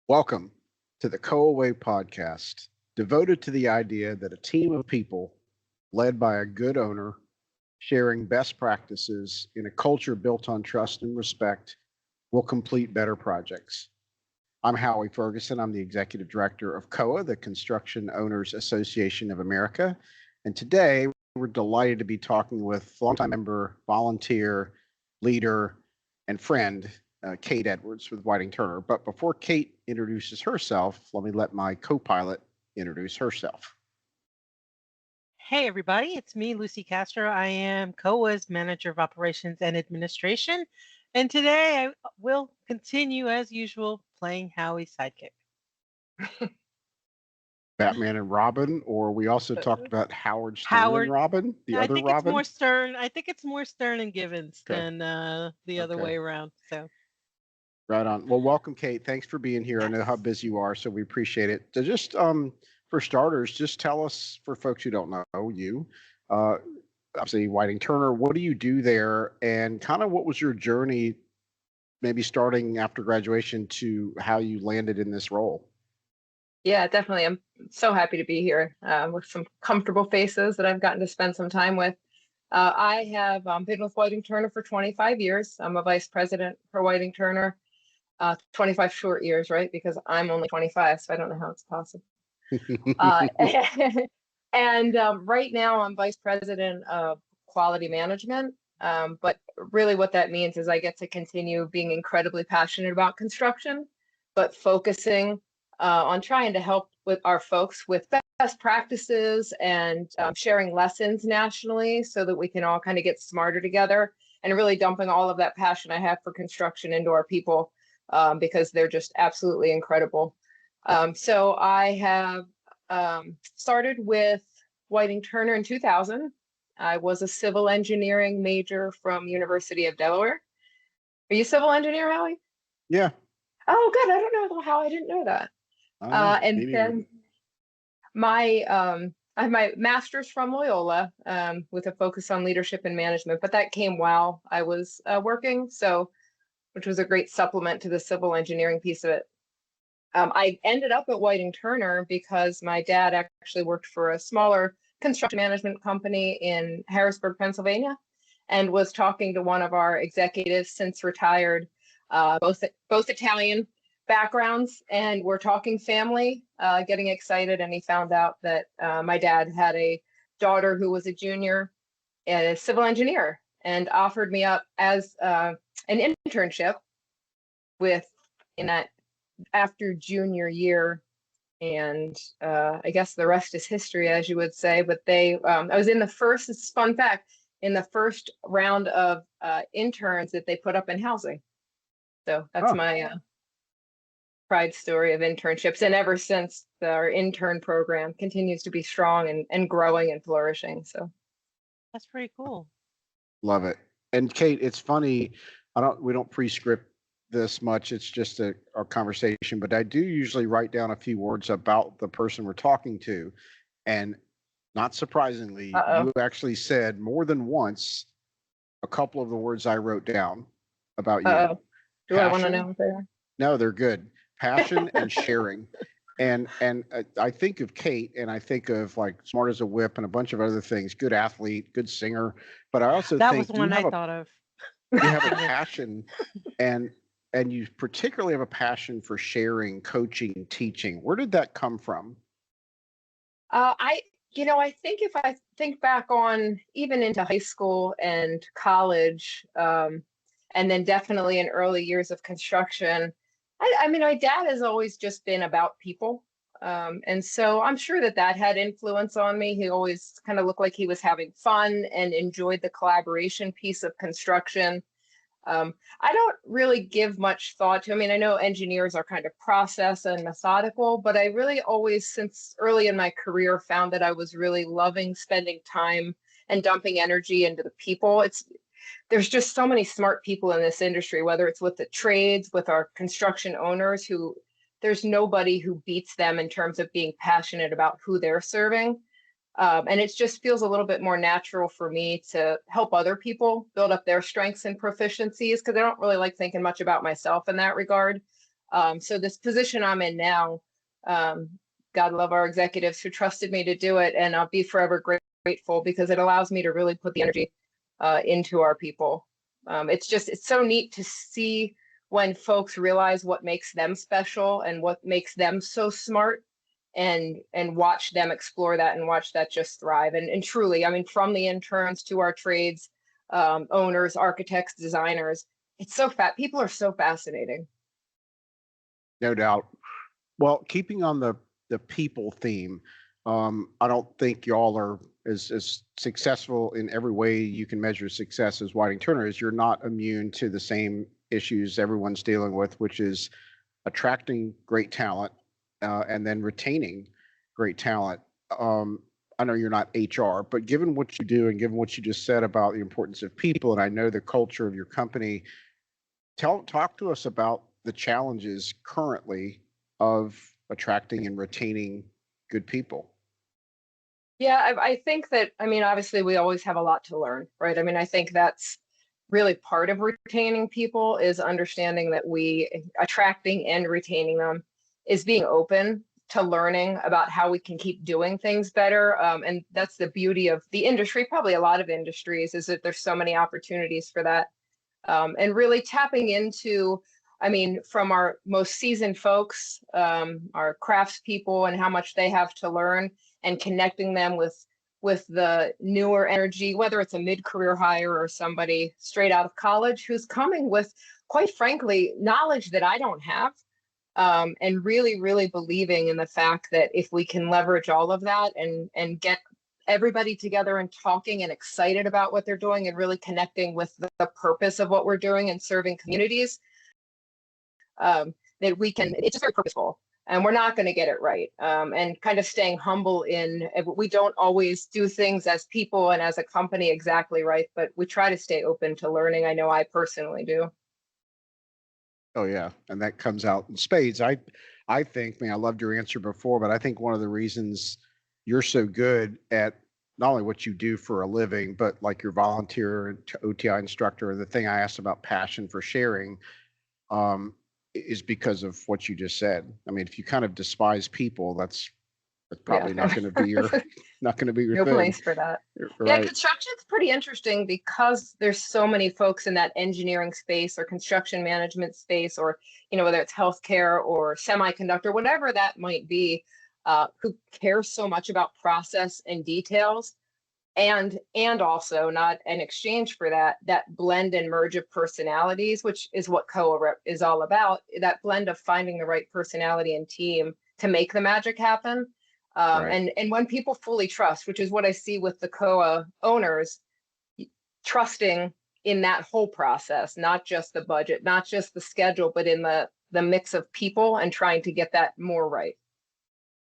Welcome to the COAA podcast, devoted to the idea that a team of people led by a good owner, sharing best practices in a culture built on trust and respect, will complete better projects. I'm Howie Ferguson. I'm the executive director of COAA, the Construction Owners Association of America. And today we're delighted to be talking with longtime member, volunteer, leader, and friend, Kate Edwards with Whiting Turner. But before Kate introduces herself, let my co-pilot introduce herself. Hey everybody, it's me, Lucy Castro. I am COA's Manager of Operations and Administration, and today I will continue as usual playing Howie's sidekick. Batman and Robin, or we also talked about Howard Stern and Robin, the other Robin. It's more Stern. I think it's more Stern and Givens than the other way around. So. Right on. Well, welcome, Kate. Thanks for being here. Yes. I know how busy you are, so we appreciate it. So just for starters, just tell us, for folks who don't know you, obviously Whiting Turner, what do you do there, and kind of what was your journey, maybe starting after graduation, to how you landed in this role? Yeah, definitely. I'm so happy to be here with some comfortable faces that I've gotten to spend some time with. I have been with Whiting Turner for 25 years. I'm a vice president for Whiting Turner. 25 short years, right? Because I'm only 25, so I don't know how it's possible. And right now I'm vice president of quality management. But really what that means is I get to continue being incredibly passionate about construction, but focusing on trying to help with our folks with best practices and sharing lessons nationally so that we can all kind of get smarter together, and really dumping all of that passion I have for construction into our people. Because they're just absolutely incredible. So I have started with Whiting Turner in 2000. I was a civil engineering major from University of Delaware. Are you a civil engineer, Howie? Yeah. Oh, good. I don't know how I didn't know that. And then I have my master's from Loyola with a focus on leadership and management, but that came while I was working. So which was a great supplement to the civil engineering piece of it. I ended up at Whiting Turner because my dad actually worked for a smaller construction management company in Harrisburg, Pennsylvania, and was talking to one of our executives, since retired, both Italian backgrounds, and we're talking family, getting excited, and he found out that my dad had a daughter who was a junior civil engineer, and offered me up as an internship in that after junior year, and I guess the rest is history, as you would say. But I was in the first, it's a fun fact, in the first round of interns that they put up in housing. So that's my pride story of internships, and ever since our intern program continues to be strong and growing and flourishing. So that's pretty cool. Love it. And Kate, it's funny, we don't pre-script this much. It's just our conversation, but I do usually write down a few words about the person we're talking to. And not surprisingly, you actually said more than once a couple of the words I wrote down about you. Do I want to know what they are? No, they're good. Passion and sharing. And I think of Kate, and I think of like smart as a whip and a bunch of other things. Good athlete, good singer. But I also think that was one I thought of. You have a passion, and you particularly have a passion for sharing, coaching, teaching. Where did that come from? I think if I think back on even into high school and college, and then definitely in early years of construction, I mean, my dad has always just been about people. And so I'm sure that had influence on me. He always kind of looked like he was having fun and enjoyed the collaboration piece of construction. I don't really give much thought to, I mean, I know engineers are kind of process and methodical, but I really always, since early in my career, found that I was really loving spending time and dumping energy into the people. There's just so many smart people in this industry, whether it's with the trades, with our construction owners, who there's nobody who beats them in terms of being passionate about who they're serving. And it just feels a little bit more natural for me to help other people build up their strengths and proficiencies, because I don't really like thinking much about myself in that regard. So this position I'm in now, God love our executives who trusted me to do it, and I'll be forever grateful because it allows me to really put the energy into our people. It's so neat to see when folks realize what makes them special and what makes them so smart, and watch them explore that and watch that just thrive. And truly, I mean, from the interns to our trades, owners, architects, designers, it's so people are so fascinating. No doubt. Well, keeping on the people theme, I don't think y'all are as successful in every way you can measure success as Whiting Turner is. You're not immune to the same issues everyone's dealing with, which is attracting great talent and then retaining great talent. I know you're not HR, but given what you do and given what you just said about the importance of people, and I know the culture of your company, talk to us about the challenges currently of attracting and retaining good people. Yeah, I think that, I mean, obviously we always have a lot to learn, right? I mean, I think that's really part of retaining people is understanding that attracting and retaining them is being open to learning about how we can keep doing things better. And that's the beauty of the industry, probably a lot of industries, is that there's so many opportunities for that. And really tapping into, I mean, from our most seasoned folks, our craftspeople, and how much they have to learn, and connecting them with the newer energy, whether it's a mid-career hire or somebody straight out of college who's coming with, quite frankly, knowledge that I don't have, and really, really believing in the fact that if we can leverage all of that and get everybody together and talking and excited about what they're doing and really connecting with the purpose of what we're doing and serving communities, that we can, it's just very purposeful. And we're not going to get it right. And kind of staying humble in, we don't always do things as people and as a company exactly right, but we try to stay open to learning. I know I personally do. Oh yeah, and that comes out in spades. I think, I loved your answer before, but I think one of the reasons you're so good at not only what you do for a living, but like your volunteer and OTI instructor, the thing I asked about passion for sharing, is because of what you just said. I mean, if you kind of despise people, that's probably not going to be your no thing. place for that. Right. Yeah, construction's pretty interesting because there's so many folks in that engineering space or construction management space, or whether it's healthcare or semiconductor, whatever that might be, who cares so much about process and details. And also, not in exchange for that blend and merge of personalities, which is what COAA is all about, that blend of finding the right personality and team to make the magic happen. Right. And when people fully trust, which is what I see with the COAA owners, trusting in that whole process, not just the budget, not just the schedule, but in the mix of people and trying to get that more right.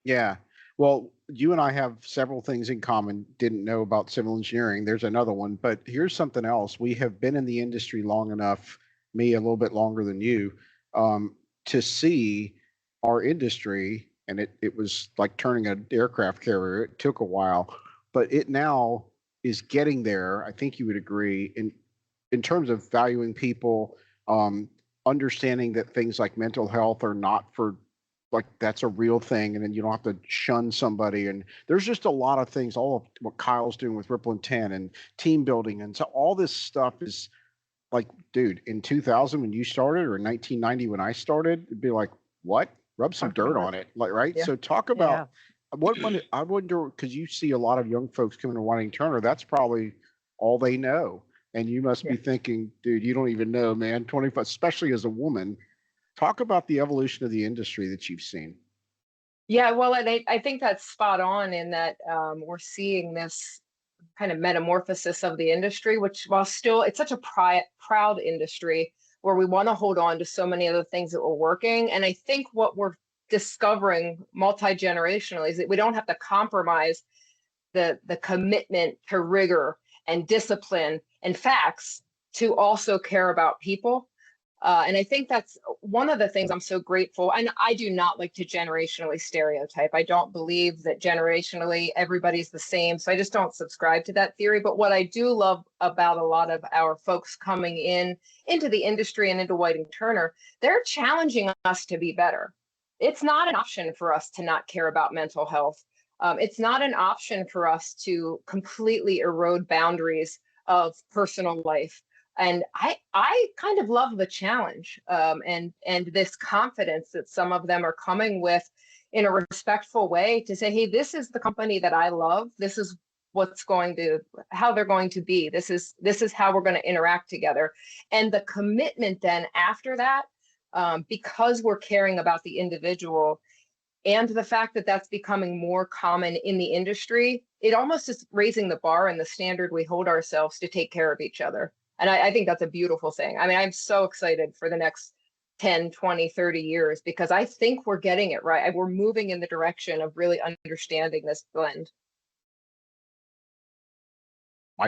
Yeah. Well, you and I have several things in common. Didn't know about civil engineering. There's another one, but here's something else. We have been in the industry long enough, me a little bit longer than you, to see our industry, and it was like turning an aircraft carrier. It took a while, but it now is getting there. I think you would agree in terms of valuing people, understanding that things like mental health are not for, like, that's a real thing, and then you don't have to shun somebody. And there's just a lot of things, all of what Kyle's doing with Ripple and 10 and team building. And so all this stuff is like, dude, in 2000 when you started, or in 1990 when I started, it'd be like, what? Rub some dirt on it, like, right? Yeah. So talk about I wonder, because you see a lot of young folks coming to Whiting Turner, that's probably all they know. And you must be thinking, dude, you don't even know, man, 25, especially as a woman. Talk about the evolution of the industry that you've seen. Yeah, well, and I think that's spot on in that we're seeing this kind of metamorphosis of the industry, which, while still, it's such a proud industry where we want to hold on to so many of the things that were working. And I think what we're discovering multi-generationally is that we don't have to compromise the commitment to rigor and discipline and facts to also care about people. And I think that's one of the things I'm so grateful. And I do not like to generationally stereotype. I don't believe that generationally everybody's the same. So I just don't subscribe to that theory. But what I do love about a lot of our folks coming into the industry and into Whiting Turner, they're challenging us to be better. It's not an option for us to not care about mental health. It's not an option for us to completely erode boundaries of personal life. And I kind of love the challenge, and this confidence that some of them are coming with in a respectful way to say, hey, this is the company that I love. This is how they're going to be. This is how we're going to interact together. And the commitment then after that, because we're caring about the individual and the fact that that's becoming more common in the industry, it almost is raising the bar and the standard we hold ourselves to take care of each other. And I think that's a beautiful thing. I mean, I'm so excited for the next 10, 20, 30 years, because I think we're getting it right. We're moving in the direction of really understanding this blend.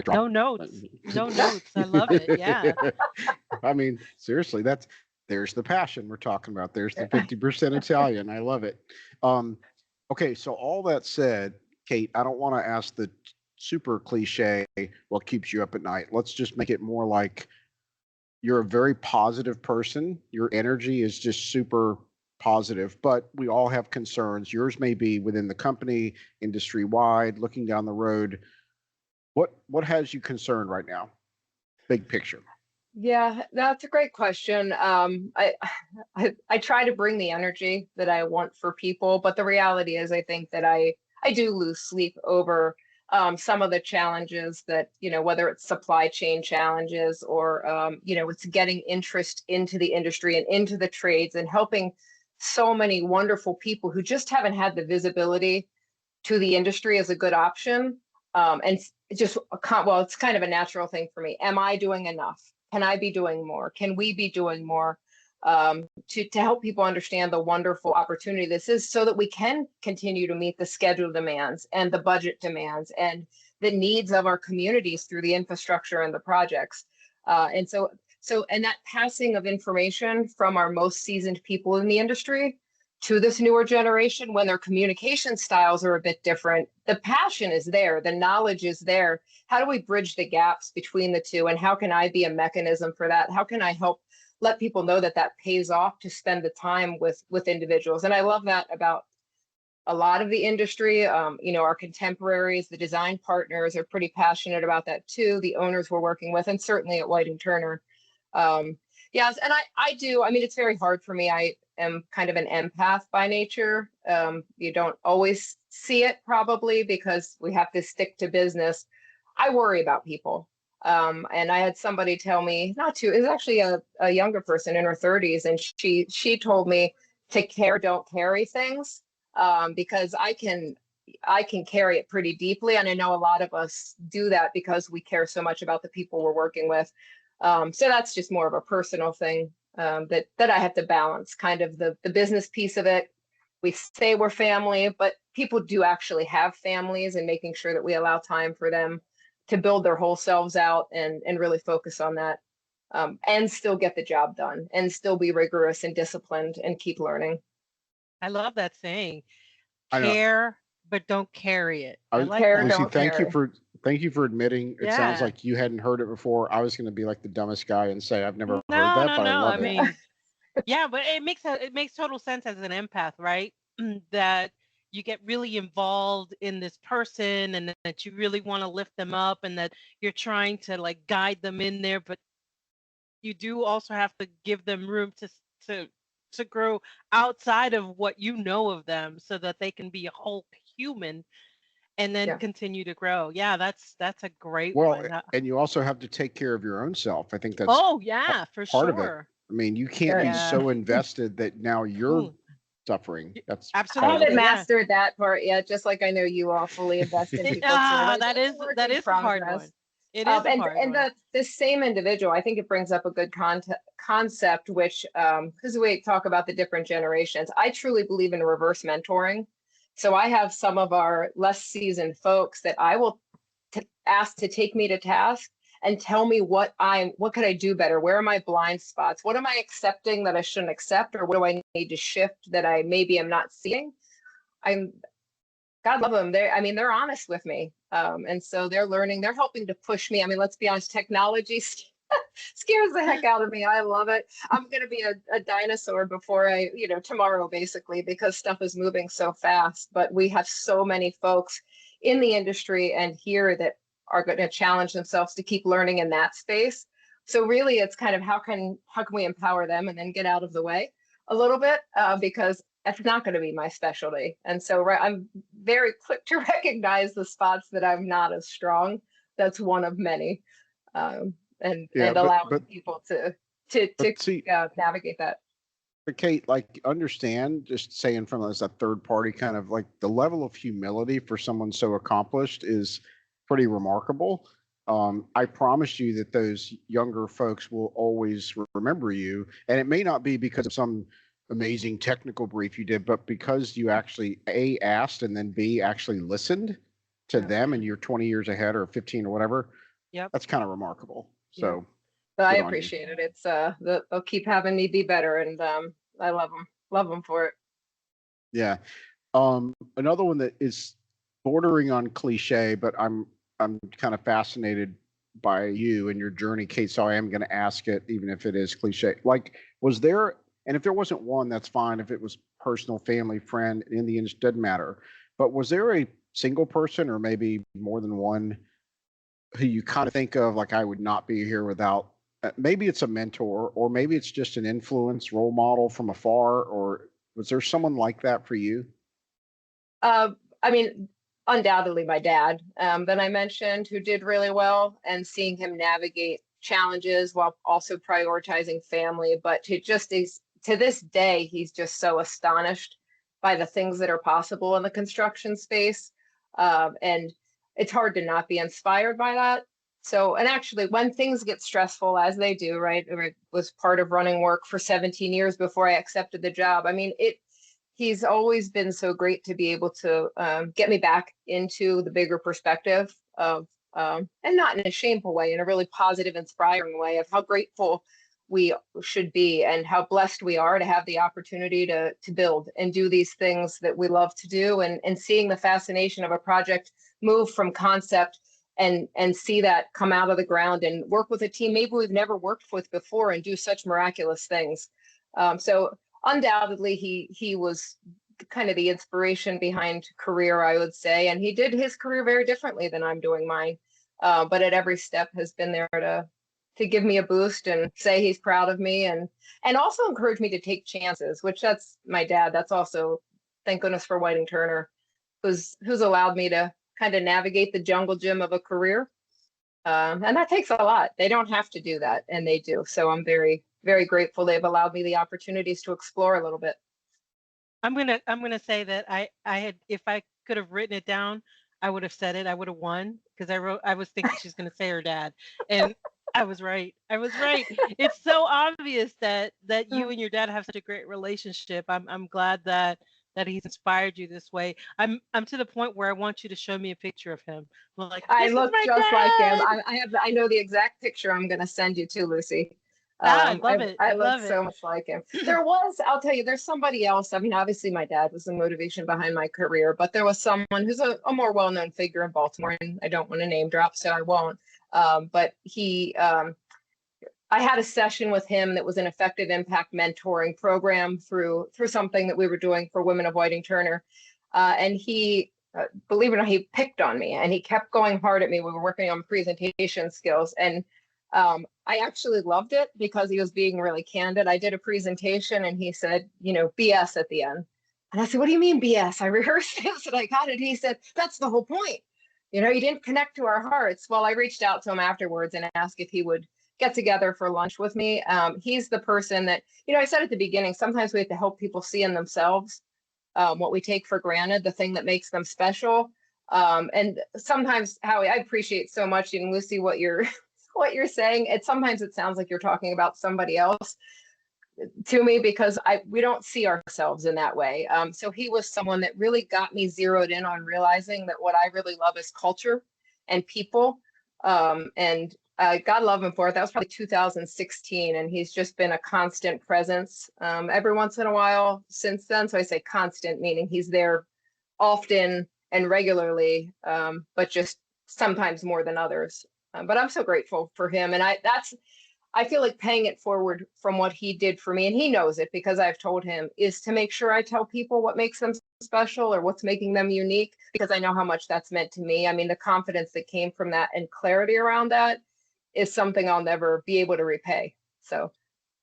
No notes. No notes. I love it. Yeah. I mean, seriously, there's the passion we're talking about. There's the 50% Italian. I love it. Okay, so all that said, Kate, I don't want to ask the super cliche, what keeps you up at night. Let's just make it more like you're a very positive person. Your energy is just super positive, but we all have concerns. Yours may be within the company, industry wide, looking down the road. What has you concerned right now? Big picture. Yeah, that's a great question. I try to bring the energy that I want for people, but the reality is I think that I do lose sleep over some of the challenges that, whether it's supply chain challenges or, it's getting interest into the industry and into the trades and helping so many wonderful people who just haven't had the visibility to the industry as a good option. And it's kind of a natural thing for me. Am I doing enough? Can I be doing more? Can we be doing more to help people understand the wonderful opportunity this is, so that we can continue to meet the schedule demands and the budget demands and the needs of our communities through the infrastructure and the projects. And that passing of information from our most seasoned people in the industry to this newer generation, when their communication styles are a bit different, the passion is there, the knowledge is there. How do we bridge the gaps between the two? And how can I be a mechanism for that? How can I help let people know that pays off to spend the time with individuals? And I love that about a lot of the industry. Our contemporaries, the design partners are pretty passionate about that too. The owners we're working with, and certainly at Whiting Turner. Yes, and I do. I mean, it's very hard for me. I am kind of an empath by nature. You don't always see it probably because we have to stick to business. I worry about people. And I had somebody tell me it was actually a younger person in her 30s. And she told me to care, don't carry things, because I can carry it pretty deeply. And I know a lot of us do that because we care so much about the people we're working with. So that's just more of a personal thing that I have to balance, kind of the business piece of it. We say we're family, but people do actually have families, and making sure that we allow time for them to build their whole selves out and really focus on that, and still get the job done and still be rigorous and disciplined and keep learning. I love that saying. Care, but don't carry it. I like care, that. Lucy, thank you for admitting. It sounds like you hadn't heard it before. I was going to be like the dumbest guy and say I've never heard that, but I love it. Mean, yeah, but it makes total sense as an empath, right? That you get really involved in this person and that you really want to lift them up and that you're trying to like guide them in there, but you do also have to give them room to grow outside of what you know of them, so that they can be a whole human and then continue to grow. Yeah, that's a great one. And you also have to take care of your own self. I think that's for part sure. of it. I mean, you can't be so invested that now you're suffering. That's absolutely. I haven't mastered that part yet, just like I know you all fully invest in people. That is a hard one. It is a hard one. The same individual, I think it brings up a good concept, which, because we talk about the different generations, I truly believe in reverse mentoring. So I have some of our less seasoned folks that I will ask to take me to task, and tell me what could I do better? Where are my blind spots? What am I accepting that I shouldn't accept? Or what do I need to shift that I maybe am not seeing? God love them. They're honest with me. And so they're learning, they're helping to push me. I mean, let's be honest, technology scares the heck out of me. I love it. I'm going to be a dinosaur before tomorrow, basically, because stuff is moving so fast. But we have so many folks in the industry and here that are going to challenge themselves to keep learning in that space. So really, it's kind of how can we empower them and then get out of the way a little bit, because that's not going to be my specialty. And so I'm very quick to recognize the spots that I'm not as strong. That's one of many. And allowing people to navigate that. But Kate, like, understand, just saying from as a third party, kind of like the level of humility for someone so accomplished is pretty remarkable. I promise you that those younger folks will always remember you, and it may not be because of some amazing technical brief you did, but because you actually A, asked, and then B, actually listened to them, and you're 20 years ahead or 15 or whatever. Yep. That's kind of remarkable. So but I appreciate it. It's they'll keep having me be better, and I love them for it. Yeah. Another one that is bordering on cliche, but I'm kind of fascinated by you and your journey, Kate. So I am going to ask it, even if it is cliche. Like, was there, and if there wasn't one, that's fine. If it was personal, family, friend, in the end, it doesn't matter. But was there a single person, or maybe more than one, who you kind of think of like, I would not be here without? Maybe it's a mentor, or maybe it's just an influence, role model from afar, or was there someone like that for you? Undoubtedly my dad, that I mentioned, who did really well, and seeing him navigate challenges while also prioritizing family. But to this day, he's just so astonished by the things that are possible in the construction space. And it's hard to not be inspired by that. So, and actually, when things get stressful, as they do, right? It was part of running work for 17 years before I accepted the job. He's always been so great to be able to get me back into the bigger perspective of, and not in a shameful way, in a really positive, inspiring way, of how grateful we should be and how blessed we are to have the opportunity to build and do these things that we love to do, and seeing the fascination of a project move from concept and see that come out of the ground and work with a team maybe we've never worked with before and do such miraculous things. So undoubtedly, he was kind of the inspiration behind career, I would say, and he did his career very differently than I'm doing mine. But at every step has been there to give me a boost and say he's proud of me, and also encourage me to take chances, which that's my dad. That's also, thank goodness for Whiting Turner, who's allowed me to kind of navigate the jungle gym of a career. And that takes a lot. They don't have to do that, and they do. So I'm very, very grateful they've allowed me the opportunities to explore a little bit. I'm gonna say that I had, if I could have written it down, I would have said it. I would have won, because I was thinking she's gonna say her dad, and I was right. It's so obvious that you and your dad have such a great relationship. I'm glad that he's inspired you this way. I'm to the point where I want you to show me a picture of him. Like, I look just like him. I know the exact picture I'm going to send you to, Lucy. I love it. I look so much like him. I'll tell you, there's somebody else. Obviously my dad was the motivation behind my career, but there was someone who's a more well-known figure in Baltimore, and I don't want to name drop, so I won't. But I had a session with him that was an effective impact mentoring program through something that we were doing for Women of Whiting Turner. And he, believe it or not, he picked on me, and he kept going hard at me. We were working on presentation skills, and I actually loved it because he was being really candid. I did a presentation and he said, BS at the end. And I said, what do you mean BS? I rehearsed this and I got it. He said, that's the whole point. You didn't connect to our hearts. Well, I reached out to him afterwards and asked if he would get together for lunch with me. He's the person that, I said at the beginning, sometimes we have to help people see in themselves what we take for granted, the thing that makes them special. And sometimes, Howie, I appreciate so much, and Lucy, what you're saying. Sometimes it sounds like you're talking about somebody else to me, because we don't see ourselves in that way. So he was someone that really got me zeroed in on realizing that what I really love is culture and people. And God love him for it. That was probably 2016, and he's just been a constant presence every once in a while since then. So I say constant, meaning he's there often and regularly, but just sometimes more than others. But I'm so grateful for him, and I feel like paying it forward from what he did for me, and he knows it because I've told him, is to make sure I tell people what makes them special or what's making them unique, because I know how much that's meant to me. I mean, the confidence that came from that and clarity around that is something I'll never be able to repay. So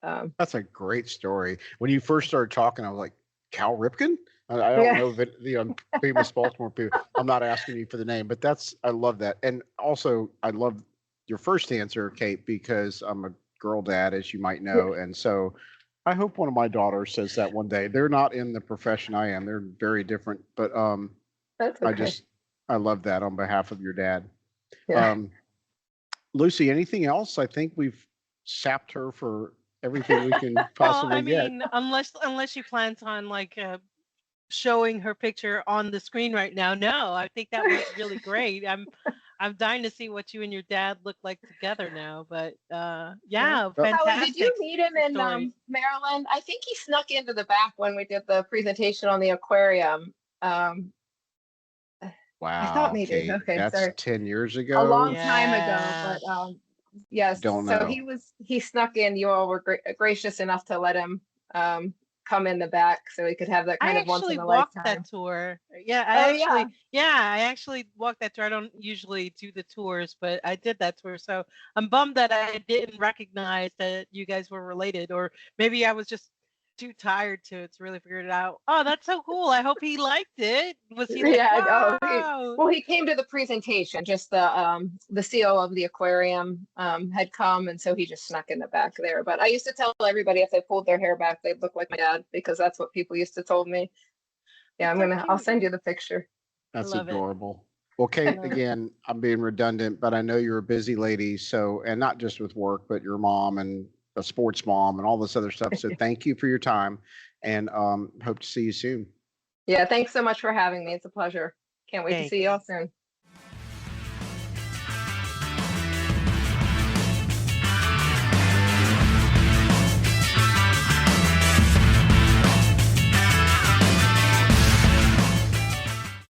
that's a great story. When you first started talking, I was like, Cal Ripken? I don't know the famous Baltimore people. I'm not asking you for the name, but I love that. And also, I love your first answer, Kate, because I'm a girl dad, as you might know. And so I hope one of my daughters says that one day. They're not in the profession I am. They're very different. But that's okay. I love that on behalf of your dad. Yeah. Lucy, anything else? I think we've sapped her for everything we can possibly get. Unless she plans on like showing her picture on the screen right now. No, I think that was really great. I'm dying to see what you and your dad look like together now. But fantastic. Howard, did you meet him in Maryland? I think he snuck into the back when we did the presentation on the aquarium. Wow, I thought maybe. Kate, Okay, that's sorry. 10 years ago. A long time ago, but yes. Don't know. So he snuck in. You all were gracious enough to let him come in the back so he could have that kind of once in a lifetime. I actually walked that tour. Yeah, I actually walked that tour. I don't usually do the tours, but I did that tour. So I'm bummed that I didn't recognize that you guys were related, or maybe I was just too tired to really figure it out. Oh, that's so cool. I hope he liked it. Was he like, wow? He came to the presentation. Just the CEO of the aquarium had come, and so he just snuck in the back there. But I used to tell everybody if they pulled their hair back, they'd look like my dad, because that's what people used to told me. Yeah, I'll send you the picture. That's adorable. Well, Kate, again, I'm being redundant, but I know you're a busy lady. So, and not just with work, but your mom and a sports mom and all this other stuff. So thank you for your time, and hope to see you soon. Yeah, thanks so much for having me. It's a pleasure. Can't wait to see you all soon.